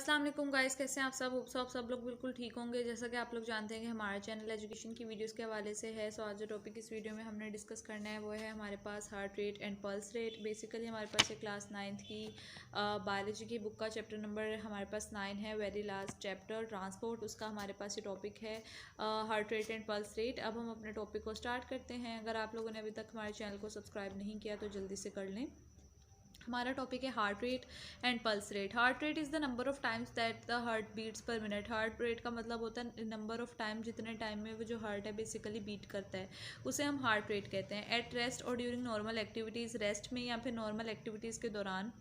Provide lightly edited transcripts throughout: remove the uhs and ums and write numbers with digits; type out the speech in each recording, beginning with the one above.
अस्सलाम वालेकुम गाइस, कैसे हैं आप सब लोग बिल्कुल ठीक होंगे। जैसा कि आप लोग जानते हैं कि हमारा चैनल एजुकेशन की वीडियोस के हवाले से है। सो आज जो टॉपिक इस वीडियो में हमने डिस्कस करना है वो है हमारे पास heart rate and pulse rate. Basically हमारे पास एक क्लास 9th की बायोलॉजी की बुक का चैप्टर नंबर हमारे पास 9 है, वेरी लास्ट चैप्टर ट्रांसपोर्ट, उसका हमारे पास ये टॉपिक है heart rate and pulse rate. अब हम अपने टॉपिक को स्टार्ट करते हैं। अगर आप लोगों ने अभी तक हमारे चैनल को सब्सक्राइब नहीं किया तो जल्दी से कर लें। हमारा टॉपिक है heart rate and pulse rate. Heart rate is the number of times that the heart beats per minute. Heart rate का मतलब होता है नंबर ऑफ टाइम, जितने टाइम में वो जो हार्ट है बेसिकली बीट करता है उसे हम हार्ट रेट कहते हैं। एट रेस्ट और ड्यूरिंग नॉर्मल एक्टिविटीज़, रेस्ट में या फिर नॉर्मल एक्टिविटीज़ के दौरान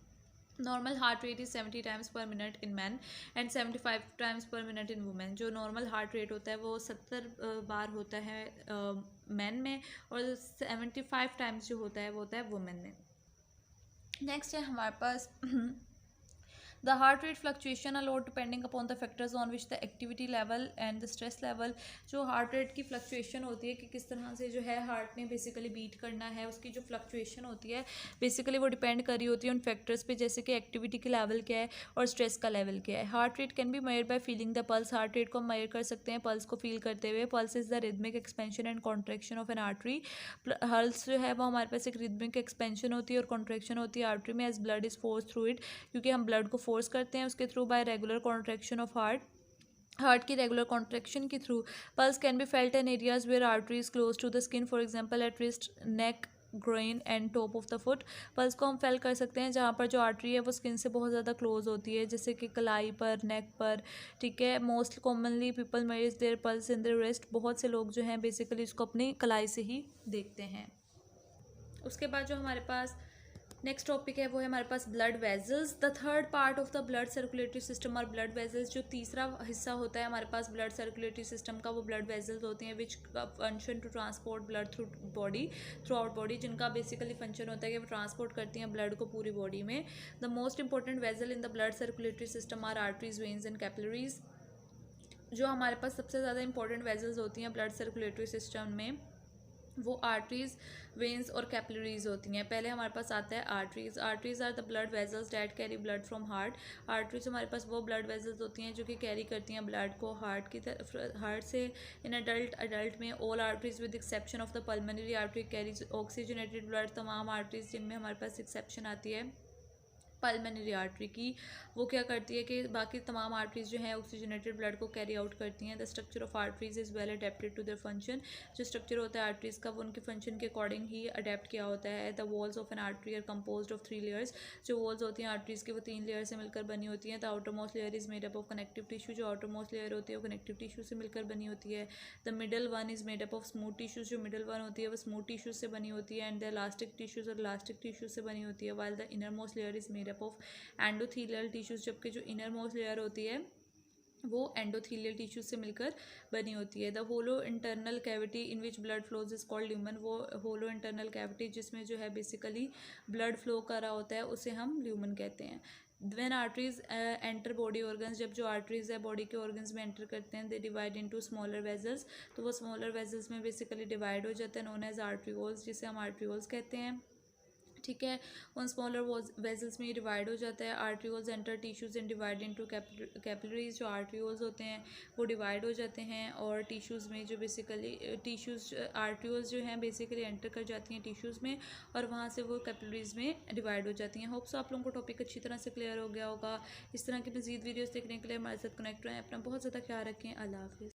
normal heart rate is 70 times पर minute in man and 75 times पर मिनट इन वुमेन। जो नॉर्मल हार्ट रेट होता है वो 70 बार होता है मैन में और 75 टाइम्स जो होता है वो होता है वुमेन में। नेक्स्ट है हमारे पास the heart rate fluctuation a lot depending upon the factors on which the activity level and the stress level. जो हार्ट रेट की फ्लक्चुएशन होती है कि किस तरह से जो है हार्ट ने बेसिकली बीट करना है, उसकी जो फ्लक्चुएशन होती है बेसिकली वो डिपेंड कर रही होती है उन फैक्टर्स पे, जैसे कि एक्टिविटी की लेवल क्या है और स्ट्रेस का लेवल क्या है। Heart rate can be measured by feeling the pulse. Heart rate को हम मेजर कर सकते हैं पल्स को फील करते हुए। Pulse is the rhythmic expansion and contraction of an artery. Pulse जो है वो हमारे पास एक रिदमिक एक्सपेंशन होती है और कॉन्ट्रैक्शन होती है आर्टरी में, as blood is force through it, क्योंकि हम ब्लड को फोर्स करते हैं उसके through by regular contraction of heart की रेगुलर कॉन्ट्रैक्शन के through. Pulse can be felt in areas where artery is close to the skin, for example at wrist, neck, groin and top of the foot. Pulse को हम fail कर सकते हैं जहाँ पर जो आर्टरी है वो स्किन से बहुत ज़्यादा क्लोज होती है, जैसे कि कलाई पर, नेक पर। ठीक है, most commonly people measure their pulse in their wrist. बहुत से लोग जो हैं बेसिकली इसको अपनी कलाई से ही देखते हैं। उसके बाद जो हमारे पास नेक्स्ट टॉपिक है वो है हमारे पास blood vessels. The third part of the blood circulatory system और ब्लड वेजल्स। जो तीसरा हिस्सा होता है हमारे पास ब्लड सर्कुलेटरी सिस्टम का वो ब्लड वेजल्स होती हैं which function to transport blood throughout body, जिनका बेसिकली फंक्शन होता है कि वो ट्रांसपोर्ट करती हैं ब्लड को पूरी बॉडी में। The most important vessel in the blood circulatory system are arteries, veins and capillaries. जो हमारे पास सबसे ज़्यादा इंपॉर्टेंट वेजल्स होती हैं ब्लड सर्कुलेटरी सिस्टम में वो आर्टरीज, वेन्स और कैपिलरीज होती हैं। पहले हमारे पास आता है arteries. Arteries are the blood vessels that carry blood from heart. Arteries हमारे पास वो ब्लड वेजल्स होती हैं जो कि कैरी करती हैं ब्लड को हार्ट से। इन अडल्ट में all arteries with exception of the pulmonary artery carries oxygenated blood. तमाम आर्टरीज जिनमें हमारे पास एक्सेप्शन आती है पल्मोनरी आर्टरी की, वो क्या करती है कि बाकी तमाम आर्टरीज जो हैं ऑक्सीजनेटेड ब्लड को कैरी आउट करती हैं। The structure of arteries is well adapted to their function. जो स्ट्रक्चर होता है आर्टरीज का वो उनके फंक्शन के अकॉर्डिंग ही अडेप्ट किया होता है। The walls of an artery are composed of 3 layers. जो वॉल्स होती हैं आर्टरीज की वो 3 लेयर से मिलकर बनी होती हैं। The outer most layer is made up of connective tissue. जो आउटर मोस्ट लेयर होती है वो कनेक्टिव टिश्यू से मिलकर बनी होती है। The middle one is made up of smooth tissues. जो मिडल वन होती है वो स्मूथ टिश्यूज से बनी होती है। एंड द इलास्टिक टिश्यूज और इलास्टिक टिश्यूज से बनी होती है। While the inner most layer is made up of endothelial tissues. जबकि जो इनर मोस्ट लेयर होती है वो एंडोथीलियल टिश्यूज से मिलकर बनी होती है। The hollow internal cavity in which blood flows is called lumen. वो होलो इंटरनल कैविटी जिसमें जो है बेसिकली ब्लड फ्लो कर रहा होता है उसे हम ल्यूमन कहते हैं। When arteries enter body organs, जब जो आर्टरीज है बॉडी के ऑर्गन्स में एंटर करते हैं, they divide into smaller vessels. तो वो स्मॉलर वेजल्स में बेसिकली डिवाइड हो जाते हैं, नोन एज आर्ट्रियोल्स, जिसे हम आर्ट्रियोल्स कहते हैं। ठीक है, उन स्मॉलर वेजल्स में ये डिवाइड हो जाता है। Arterioles enter tissues and divide into capillaries. जो आर्ट्रियोल्स होते हैं वो डिवाइड हो जाते हैं और टिश्यूज़ में जो बेसिकली टिश्यूज़ आर्ट्रियोल्स जो हैं बेसिकली एंटर कर जाती हैं टिश्यूज़ में और वहाँ से वो कैपिलरीज में डिवाइड हो जाती हैं। होप्स आप लोगों को टॉपिक अच्छी तरह से क्लियर हो गया होगा। इस तरह की मज़ीद वीडियोज़ देखने के लिए हमारे साथ कनेक्ट रहें। अपना बहुत ज़्यादा ख्याल रखें। अल्लाह हाफिज़।